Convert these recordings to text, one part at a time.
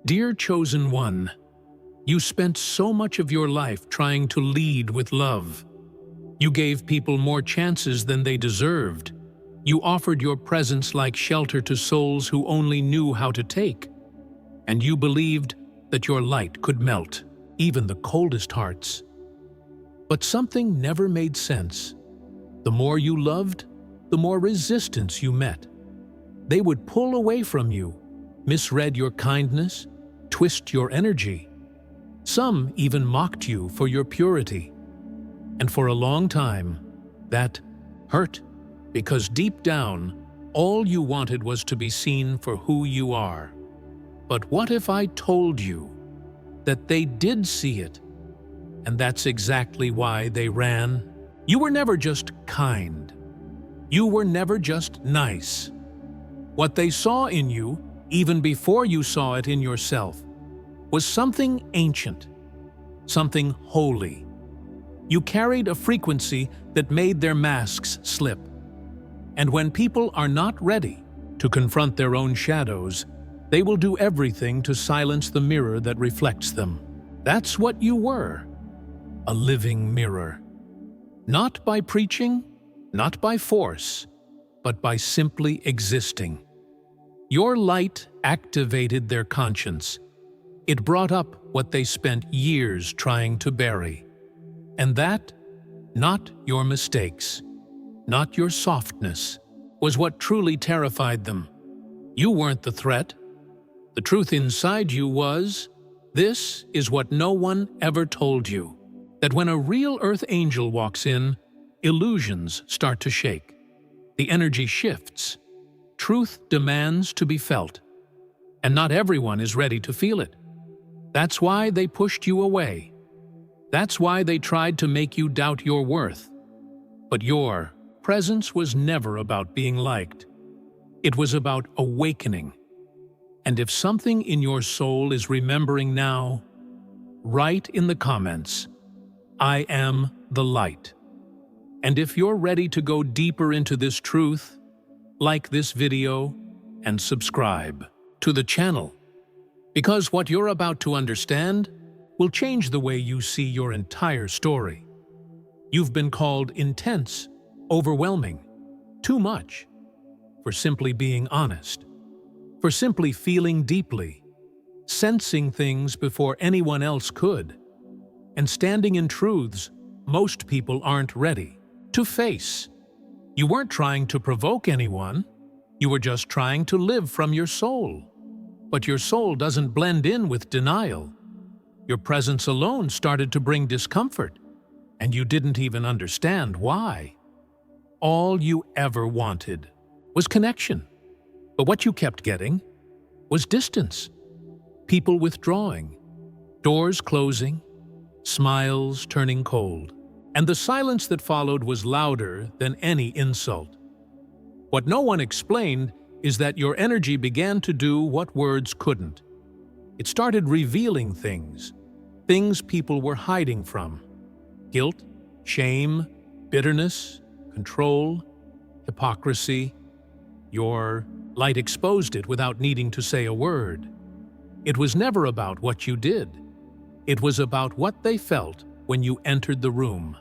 Dear chosen one, you spent so much of your life trying to lead with love. You gave people more chances than they deserved. You offered your presence like shelter to souls who only knew how to take. And you believed that your light could melt even the coldest hearts. But something never made sense. The more you loved, the more resistance you met. They would pull away from you, misread your kindness, twist your energy. Some even mocked you for your purity. And for a long time, that hurt, because deep down, all you wanted was to be seen for who you are. But what if I told you that they did see it? And that's exactly why they ran. You were never just kind. You were never just nice. What they saw in you, even before you saw it in yourself, was something ancient, something holy. You carried a frequency that made their masks slip. And when people are not ready to confront their own shadows, they will do everything to silence the mirror that reflects them. That's what you were, a living mirror. Not by preaching, not by force, but by simply existing. Your light activated their conscience. It brought up what they spent years trying to bury. And that, not your mistakes, not your softness, was what truly terrified them. You weren't the threat. The truth inside you was, this is what no one ever told you, that when a real earth angel walks in, illusions start to shake. The energy shifts. Truth demands to be felt. And not everyone is ready to feel it. That's why they pushed you away. That's why they tried to make you doubt your worth. But your presence was never about being liked. It was about awakening. And if something in your soul is remembering now, write in the comments, I am the light. And if you're ready to go deeper into this truth, like this video and subscribe to the channel. Because what you're about to understand will change the way you see your entire story. You've been called intense, overwhelming, too much, for simply being honest, for simply feeling deeply, sensing things before anyone else could, and standing in truths most people aren't ready to face. You weren't trying to provoke anyone, you were just trying to live from your soul. But your soul doesn't blend in with denial. Your presence alone started to bring discomfort, and you didn't even understand why. All you ever wanted was connection, but what you kept getting was distance. People withdrawing, doors closing, smiles turning cold, and the silence that followed was louder than any insult. What no one explained is that your energy began to do what words couldn't. It started revealing things people were hiding from. Guilt, shame, bitterness, control, hypocrisy. Your light exposed it without needing to say a word. It was never about what you did. It was about what they felt when you entered the room.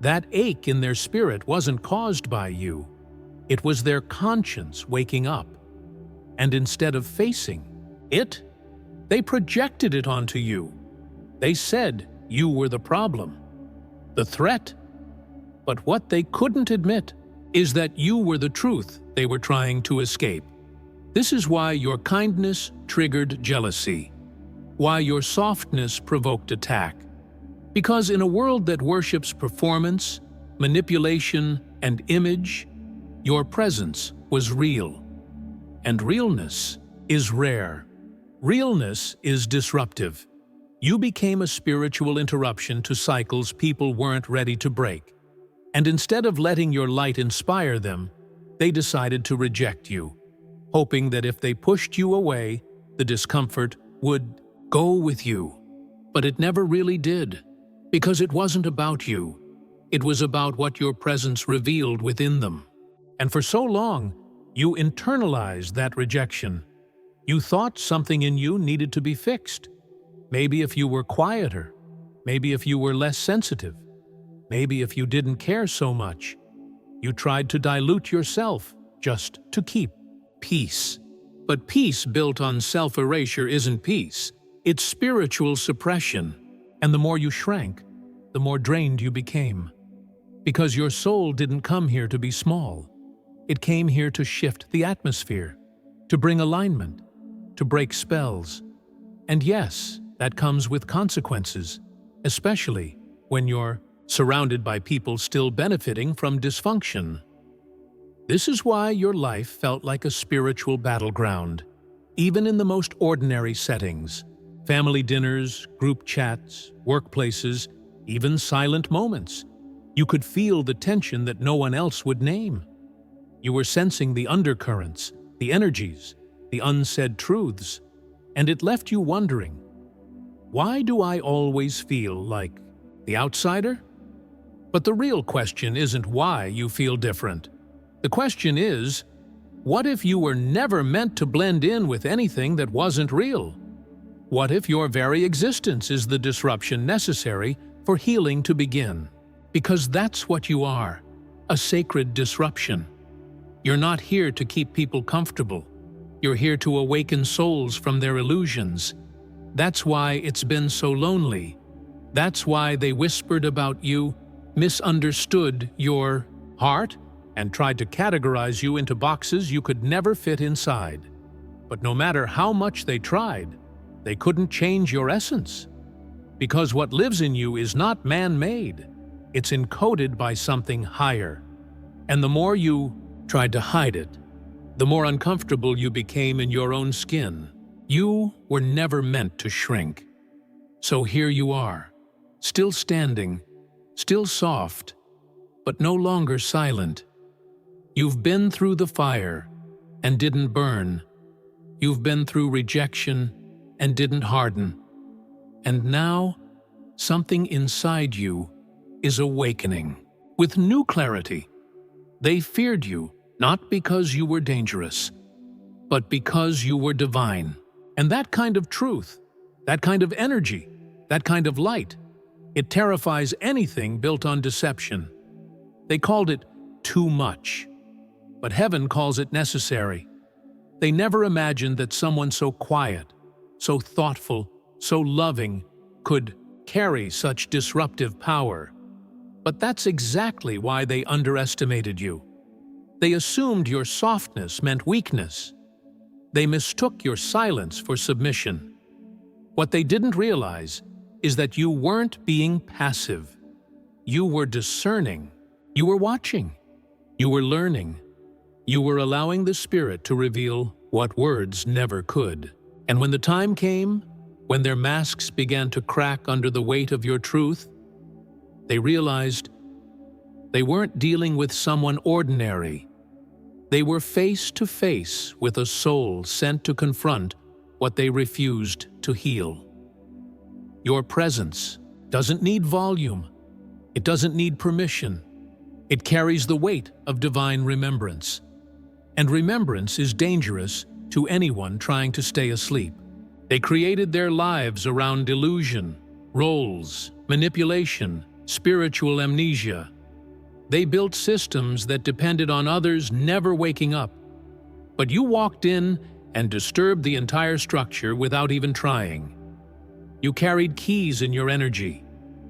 That ache in their spirit wasn't caused by you. It was their conscience waking up. And instead of facing it, they projected it onto you. They said you were the problem, the threat. But what they couldn't admit is that you were the truth they were trying to escape. This is why your kindness triggered jealousy, why your softness provoked attack. Because in a world that worships performance, manipulation, and image, your presence was real. And realness is rare. Realness is disruptive. You became a spiritual interruption to cycles people weren't ready to break. And instead of letting your light inspire them, they decided to reject you, hoping that if they pushed you away, the discomfort would go with you. But it never really did, because it wasn't about you. It was about what your presence revealed within them. And for so long, you internalized that rejection. You thought something in you needed to be fixed. Maybe if you were quieter, maybe if you were less sensitive, maybe if you didn't care so much. You tried to dilute yourself just to keep peace. But peace built on self-erasure isn't peace. It's spiritual suppression. And the more you shrank, the more drained you became. Because your soul didn't come here to be small. It came here to shift the atmosphere, to bring alignment, to break spells. And yes, that comes with consequences, especially when you're surrounded by people still benefiting from dysfunction. This is why your life felt like a spiritual battleground, even in the most ordinary settings. Family dinners, group chats, workplaces, even silent moments. You could feel the tension that no one else would name. You were sensing the undercurrents, the energies, the unsaid truths, and it left you wondering, why do I always feel like the outsider? But the real question isn't why you feel different. The question is, what if you were never meant to blend in with anything that wasn't real? What if your very existence is the disruption necessary for healing to begin? Because that's what you are, a sacred disruption. You're not here to keep people comfortable. You're here to awaken souls from their illusions. That's why it's been so lonely. That's why they whispered about you, misunderstood your heart, and tried to categorize you into boxes you could never fit inside. But no matter how much they tried, they couldn't change your essence. Because what lives in you is not man-made. It's encoded by something higher. And the more you tried to hide it, the more uncomfortable you became in your own skin. You were never meant to shrink. So here you are, still standing, still soft, but no longer silent. You've been through the fire and didn't burn. You've been through rejection and didn't harden. And now, something inside you is awakening with new clarity. They feared you not because you were dangerous, but because you were divine. And that kind of truth, that kind of energy, that kind of light, it terrifies anything built on deception. They called it too much, but heaven calls it necessary. They never imagined that someone so quiet, so thoughtful, so loving could carry such disruptive power. But that's exactly why they underestimated you. They assumed your softness meant weakness. They mistook your silence for submission. What they didn't realize is that you weren't being passive. You were discerning. You were watching. You were learning. You were allowing the Spirit to reveal what words never could. And when the time came, when their masks began to crack under the weight of your truth, they realized they weren't dealing with someone ordinary. They were face to face with a soul sent to confront what they refused to heal. Your presence doesn't need volume. It doesn't need permission. It carries the weight of divine remembrance. And remembrance is dangerous to anyone trying to stay asleep. They created their lives around delusion, roles, manipulation, spiritual amnesia. They built systems that depended on others never waking up. But you walked in and disturbed the entire structure without even trying. You carried keys in your energy,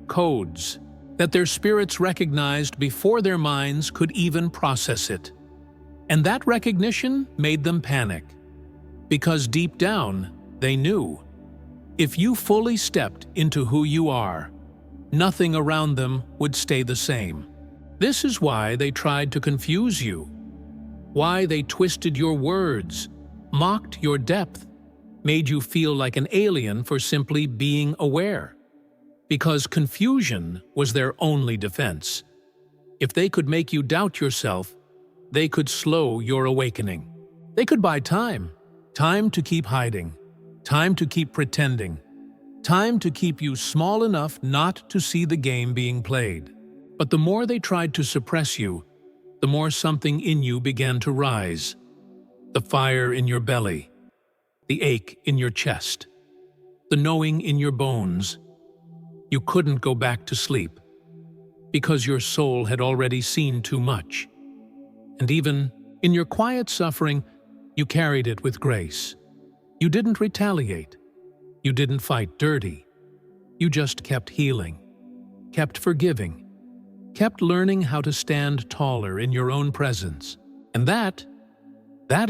codes, that their spirits recognized before their minds could even process it. And that recognition made them panic. Because deep down, they knew, if you fully stepped into who you are, nothing around them would stay the same. This is why they tried to confuse you, why they twisted your words, mocked your depth, made you feel like an alien for simply being aware. Because confusion was their only defense. If they could make you doubt yourself, they could slow your awakening. They could buy time, time to keep hiding, time to keep pretending, time to keep you small enough not to see the game being played. But the more they tried to suppress you, the more something in you began to rise. The fire in your belly, the ache in your chest, the knowing in your bones. You couldn't go back to sleep because your soul had already seen too much. And even in your quiet suffering, you carried it with grace. You didn't retaliate. You didn't fight dirty. You just kept healing, kept forgiving, kept learning how to stand taller in your own presence. And that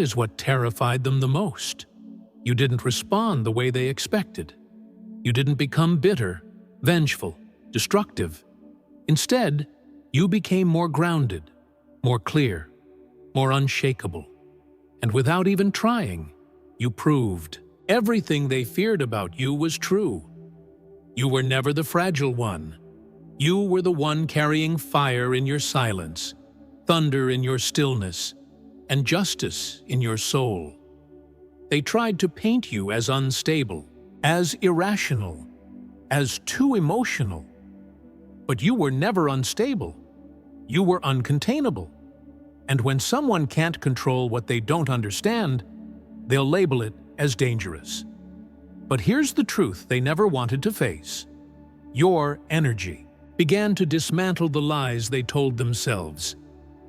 is what terrified them the most. You didn't respond the way they expected. You didn't become bitter, vengeful, destructive. Instead, you became more grounded, more clear, more unshakable. And without even trying, you proved everything they feared about you was true. You were never the fragile one. You were the one carrying fire in your silence, thunder in your stillness, and justice in your soul. They tried to paint you as unstable, as irrational, as too emotional. But you were never unstable. You were uncontainable. And when someone can't control what they don't understand, they'll label it as dangerous. But here's the truth they never wanted to face. Your energy began to dismantle the lies they told themselves.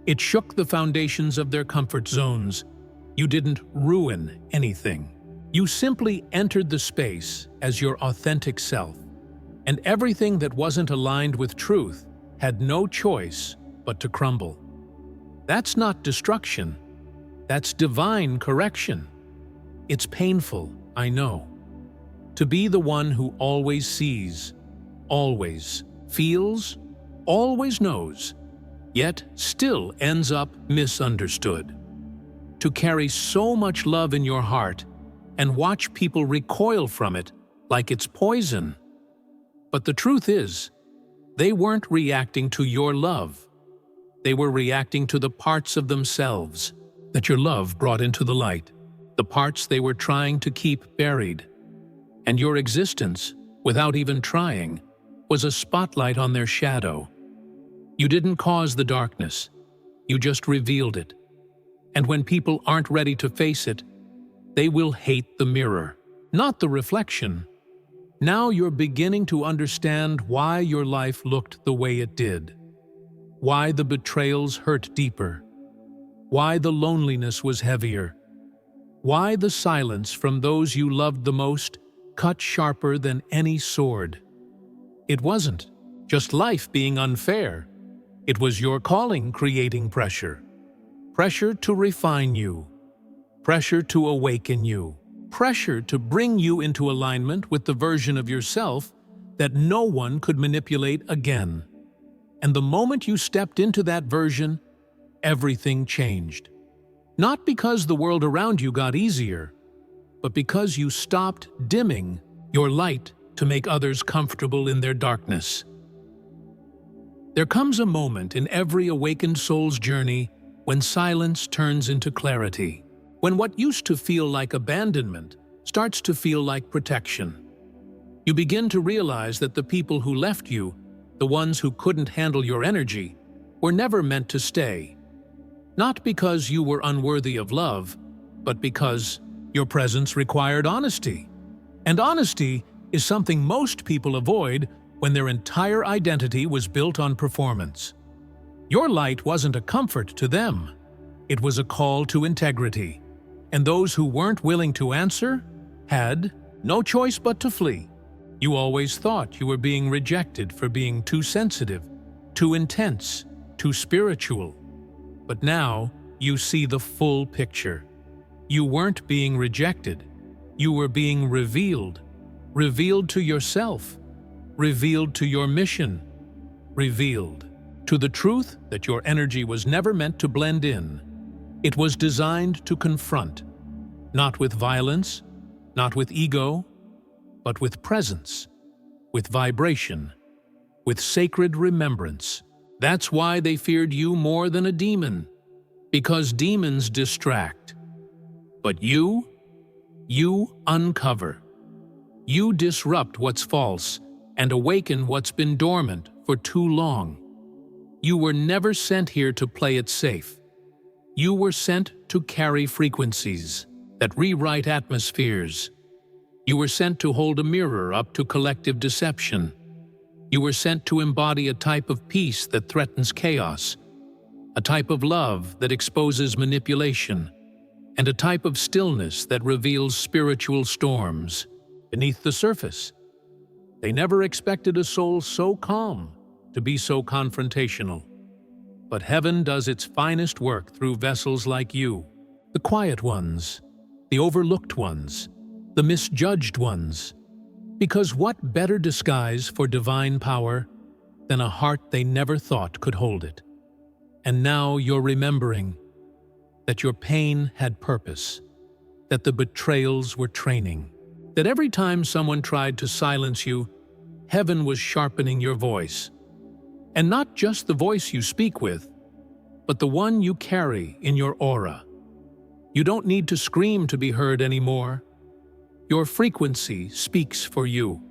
It shook the foundations of their comfort zones. You didn't ruin anything. You simply entered the space as your authentic self, and everything that wasn't aligned with truth had no choice but to crumble. That's not destruction. That's divine correction. It's painful, I know. To be the one who always sees, always feels, always knows, yet still ends up misunderstood. To carry so much love in your heart and watch people recoil from it like it's poison. But the truth is, they weren't reacting to your love. They were reacting to the parts of themselves that your love brought into the light, the parts they were trying to keep buried. And your existence, without even trying, was a spotlight on their shadow. You didn't cause the darkness, you just revealed it. And when people aren't ready to face it, they will hate the mirror, not the reflection. Now you're beginning to understand why your life looked the way it did, why the betrayals hurt deeper, why the loneliness was heavier, why the silence from those you loved the most cut sharper than any sword. It wasn't just life being unfair. It was your calling creating pressure. Pressure to refine you. Pressure to awaken you. Pressure to bring you into alignment with the version of yourself that no one could manipulate again. And the moment you stepped into that version, everything changed. Not because the world around you got easier, but because you stopped dimming your light to make others comfortable in their darkness. There comes a moment in every awakened soul's journey when silence turns into clarity, when what used to feel like abandonment starts to feel like protection. You begin to realize that the people who left you, the ones who couldn't handle your energy, were never meant to stay. Not because you were unworthy of love, but because your presence required honesty. And honesty is something most people avoid when their entire identity was built on performance. Your light wasn't a comfort to them. It was a call to integrity. And those who weren't willing to answer had no choice but to flee. You always thought you were being rejected for being too sensitive, too intense, too spiritual. But now you see the full picture. You weren't being rejected. You were being revealed. Revealed to yourself. Revealed to your mission. Revealed to the truth that your energy was never meant to blend in. It was designed to confront, not with violence, not with ego, but with presence, with vibration, with sacred remembrance. That's why they feared you more than a demon, because demons distract. But you uncover. You disrupt what's false and awaken what's been dormant for too long. You were never sent here to play it safe. You were sent to carry frequencies, that rewrite atmospheres. You were sent to hold a mirror up to collective deception. You were sent to embody a type of peace that threatens chaos, a type of love that exposes manipulation, and a type of stillness that reveals spiritual storms beneath the surface. They never expected a soul so calm to be so confrontational. But heaven does its finest work through vessels like you, the quiet ones, the overlooked ones, the misjudged ones. Because what better disguise for divine power than a heart they never thought could hold it? And now you're remembering that your pain had purpose, that the betrayals were training, that every time someone tried to silence you, heaven was sharpening your voice. And not just the voice you speak with, but the one you carry in your aura. You don't need to scream to be heard anymore. Your frequency speaks for you.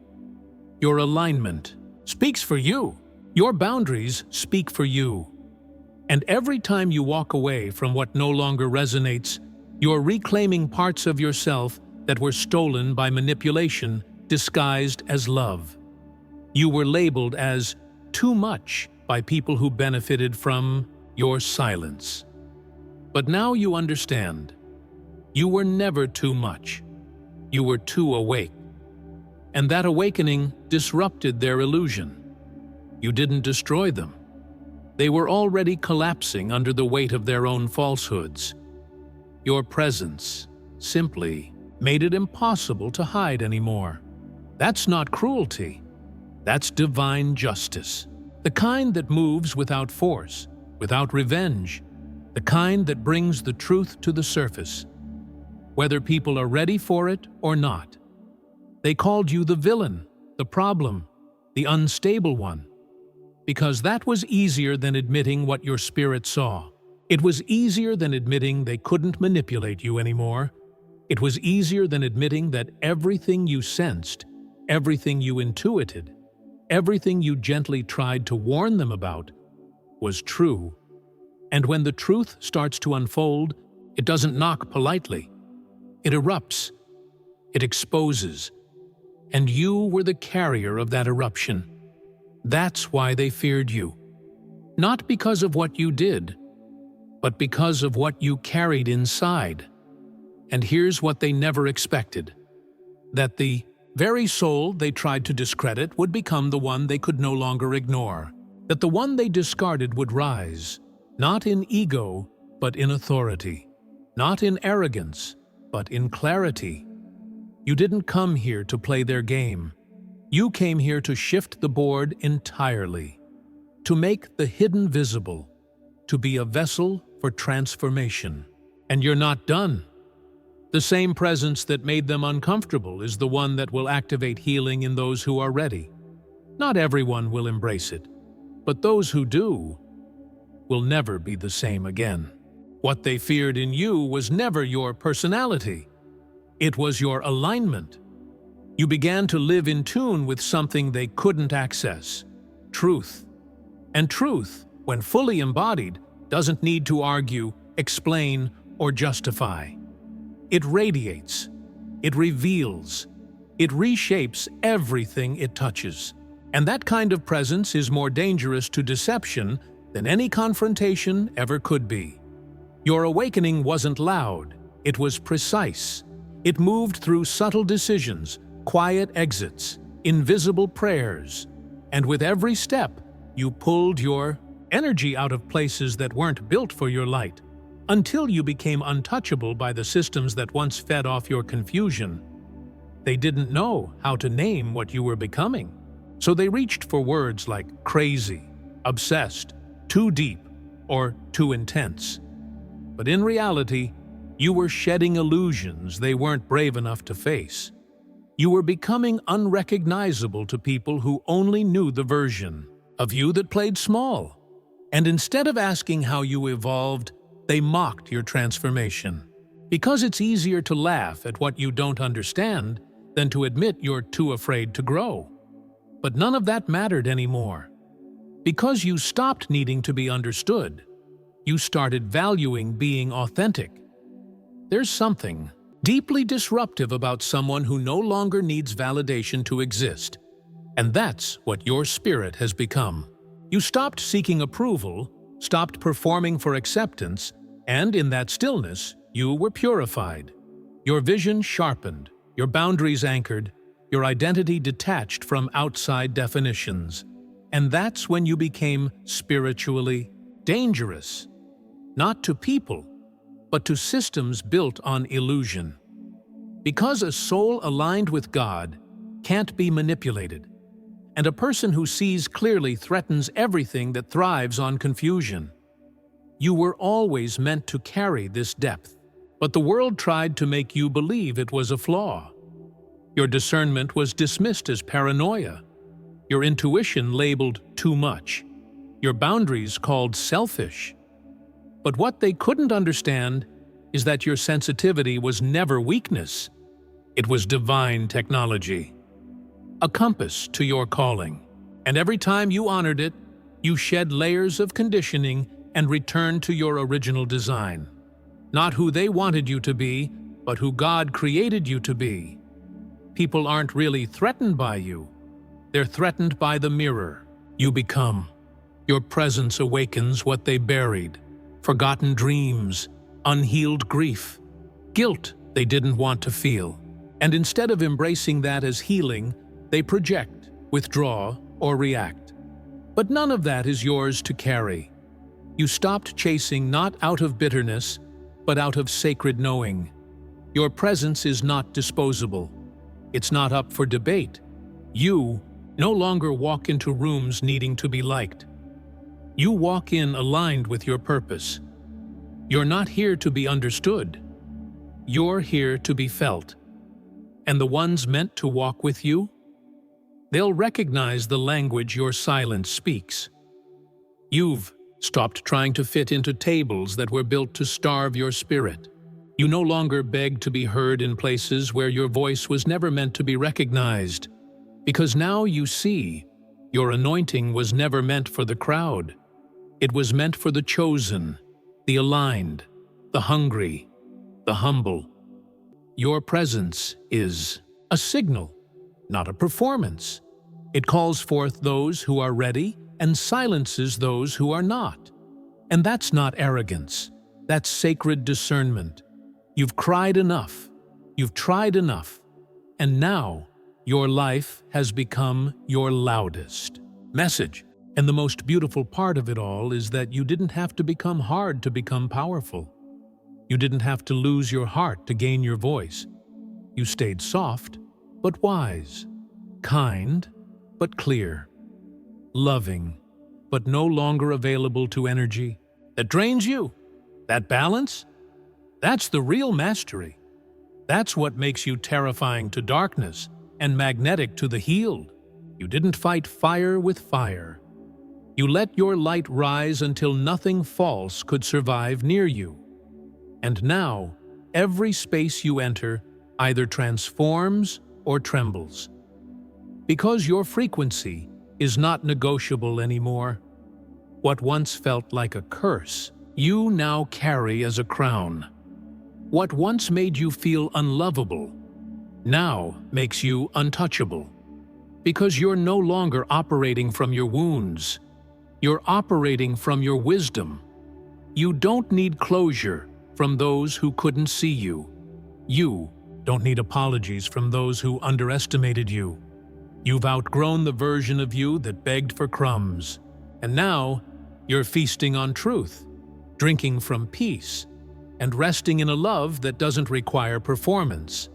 Your alignment speaks for you. Your boundaries speak for you. And every time you walk away from what no longer resonates, you're reclaiming parts of yourself that were stolen by manipulation disguised as love. You were labeled as too much by people who benefited from your silence. But now you understand. You were never too much. You were too awake. And that awakening disrupted their illusion. You didn't destroy them. They were already collapsing under the weight of their own falsehoods. Your presence simply made it impossible to hide anymore. That's not cruelty. That's divine justice. The kind that moves without force, without revenge. The kind that brings the truth to the surface, whether people are ready for it or not. They called you the villain, the problem, the unstable one, because that was easier than admitting what your spirit saw. It was easier than admitting they couldn't manipulate you anymore. It was easier than admitting that everything you sensed, everything you intuited, everything you gently tried to warn them about was true. And when the truth starts to unfold, it doesn't knock politely. It erupts. It exposes. And you were the carrier of that eruption. That's why they feared you. Not because of what you did, but because of what you carried inside. And here's what they never expected: that the very soul they tried to discredit would become the one they could no longer ignore. That the one they discarded would rise, not in ego, but in authority. Not in arrogance, but in clarity. You didn't come here to play their game. You came here to shift the board entirely, to make the hidden visible, to be a vessel for transformation. And you're not done. The same presence that made them uncomfortable is the one that will activate healing in those who are ready. Not everyone will embrace it, but those who do will never be the same again. What they feared in you was never your personality. It was your alignment. You began to live in tune with something they couldn't access: truth. And truth, when fully embodied, doesn't need to argue, explain, or justify. It radiates. It reveals. It reshapes everything it touches. And that kind of presence is more dangerous to deception than any confrontation ever could be. Your awakening wasn't loud. It was precise. It moved through subtle decisions, quiet exits, invisible prayers. And with every step, you pulled your energy out of places that weren't built for your light, until you became untouchable by the systems that once fed off your confusion. They didn't know how to name what you were becoming, so they reached for words like crazy, obsessed, too deep, or too intense. But in reality, you were shedding illusions they weren't brave enough to face. You were becoming unrecognizable to people who only knew the version of you that played small. And instead of asking how you evolved, they mocked your transformation. Because it's easier to laugh at what you don't understand than to admit you're too afraid to grow. But none of that mattered anymore. Because you stopped needing to be understood, you started valuing being authentic. There's something deeply disruptive about someone who no longer needs validation to exist. And that's what your spirit has become. You stopped seeking approval, stopped performing for acceptance, and in that stillness, you were purified. Your vision sharpened, your boundaries anchored, your identity detached from outside definitions. And that's when you became spiritually dangerous. Not to people, but to systems built on illusion. Because a soul aligned with God can't be manipulated, and a person who sees clearly threatens everything that thrives on confusion. You were always meant to carry this depth, but the world tried to make you believe it was a flaw. Your discernment was dismissed as paranoia, your intuition labeled too much, your boundaries called selfish. But what they couldn't understand is that your sensitivity was never weakness. It was divine technology, a compass to your calling. And every time you honored it, you shed layers of conditioning and returned to your original design. Not who they wanted you to be, but who God created you to be. People aren't really threatened by you. They're threatened by the mirror you become. Your presence awakens what they buried: forgotten dreams, unhealed grief, guilt they didn't want to feel. And instead of embracing that as healing, they project, withdraw, or react. But none of that is yours to carry. You stopped chasing not out of bitterness, but out of sacred knowing. Your presence is not disposable. It's not up for debate. You no longer walk into rooms needing to be liked. You walk in aligned with your purpose. You're not here to be understood. You're here to be felt. And the ones meant to walk with you, they'll recognize the language your silence speaks. You've stopped trying to fit into tables that were built to starve your spirit. You no longer beg to be heard in places where your voice was never meant to be recognized, because now you see your anointing was never meant for the crowd. It was meant for the chosen, the aligned, the hungry, the humble. Your presence is a signal, not a performance. It calls forth those who are ready and silences those who are not. And that's not arrogance. That's sacred discernment. You've cried enough. You've tried enough. And now your life has become your loudest message. And the most beautiful part of it all is that you didn't have to become hard to become powerful. You didn't have to lose your heart to gain your voice. You stayed soft, but wise, kind, but clear, loving, but no longer available to energy that drains you. That balance, that's the real mastery. That's what makes you terrifying to darkness and magnetic to the healed. You didn't fight fire with fire. You let your light rise until nothing false could survive near you. And now, every space you enter either transforms or trembles. Because your frequency is not negotiable anymore. What once felt like a curse, you now carry as a crown. What once made you feel unlovable, now makes you untouchable. Because you're no longer operating from your wounds. You're operating from your wisdom. You don't need closure from those who couldn't see you. You don't need apologies from those who underestimated you. You've outgrown the version of you that begged for crumbs. And now, you're feasting on truth, drinking from peace, and resting in a love that doesn't require performance.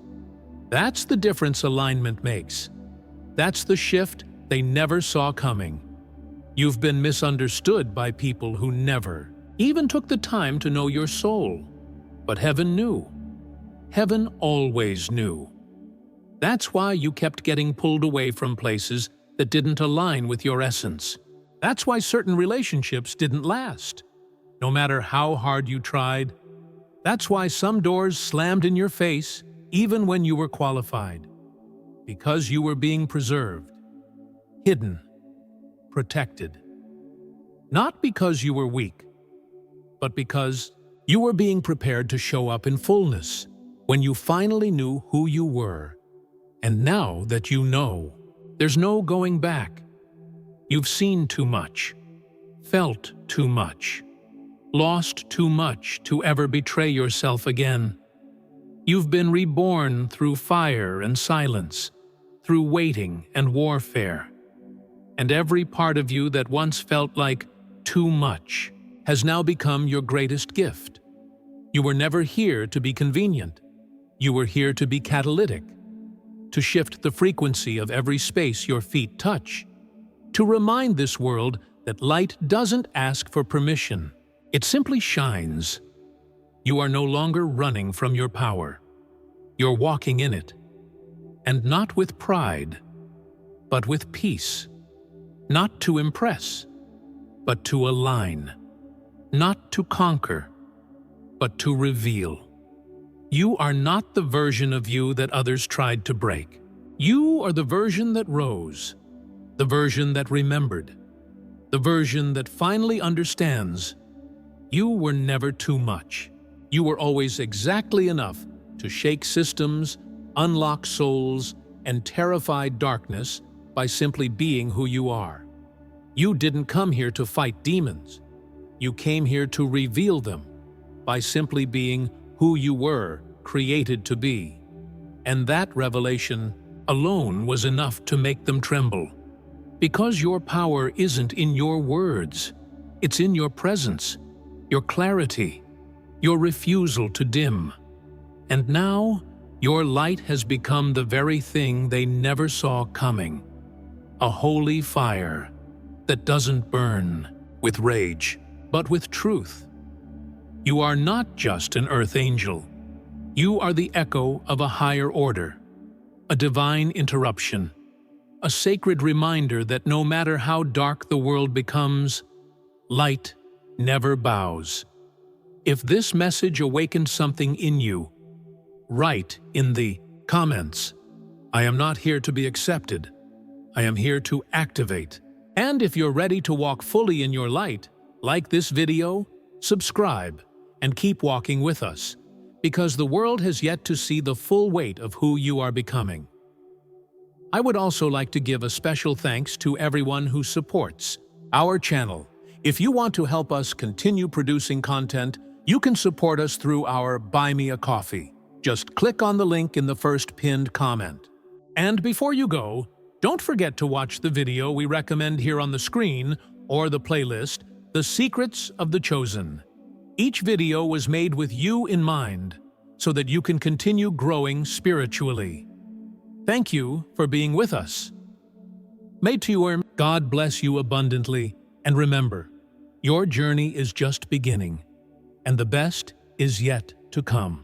That's the difference alignment makes. That's the shift they never saw coming. You've been misunderstood by people who never even took the time to know your soul. But heaven knew. Heaven always knew. That's why you kept getting pulled away from places that didn't align with your essence. That's why certain relationships didn't last, no matter how hard you tried. That's why some doors slammed in your face, even when you were qualified. Because you were being preserved, hidden, protected. Not because you were weak, but because you were being prepared to show up in fullness, when you finally knew who you were. And now that you know, there's no going back. You've seen too much, felt too much, lost too much to ever betray yourself again. You've been reborn through fire and silence, through waiting and warfare. And every part of you that once felt like too much has now become your greatest gift. You were never here to be convenient. You were here to be catalytic, to shift the frequency of every space your feet touch, to remind this world that light doesn't ask for permission. It simply shines. You are no longer running from your power. You're walking in it. And not with pride, but with peace. Not to impress, but to align. Not to conquer, but to reveal. You are not the version of you that others tried to break. You are the version that rose, the version that remembered, the version that finally understands. You were never too much. You were always exactly enough to shake systems, unlock souls, and terrify darkness by simply being who you are. You didn't come here to fight demons. You came here to reveal them by simply being who you were created to be. And that revelation alone was enough to make them tremble. Because your power isn't in your words, it's in your presence, your clarity, your refusal to dim. And now, your light has become the very thing they never saw coming. A holy fire that doesn't burn with rage, but with truth. You are not just an earth angel. You are the echo of a higher order, a divine interruption, a sacred reminder that no matter how dark the world becomes, light never bows. If this message awakened something in you, write in the comments, "I am not here to be accepted. I am here to activate." And if you're ready to walk fully in your light, like this video, subscribe, and keep walking with us, because the world has yet to see the full weight of who you are becoming. I would also like to give a special thanks to everyone who supports our channel. If you want to help us continue producing content, you can support us through our Buy Me a Coffee. Just click on the link in the first pinned comment. And before you go, don't forget to watch the video we recommend here on the screen or the playlist, The Secrets of the Chosen. Each video was made with you in mind, so that you can continue growing spiritually. Thank you for being with us. May God bless you abundantly, and remember, your journey is just beginning, and the best is yet to come.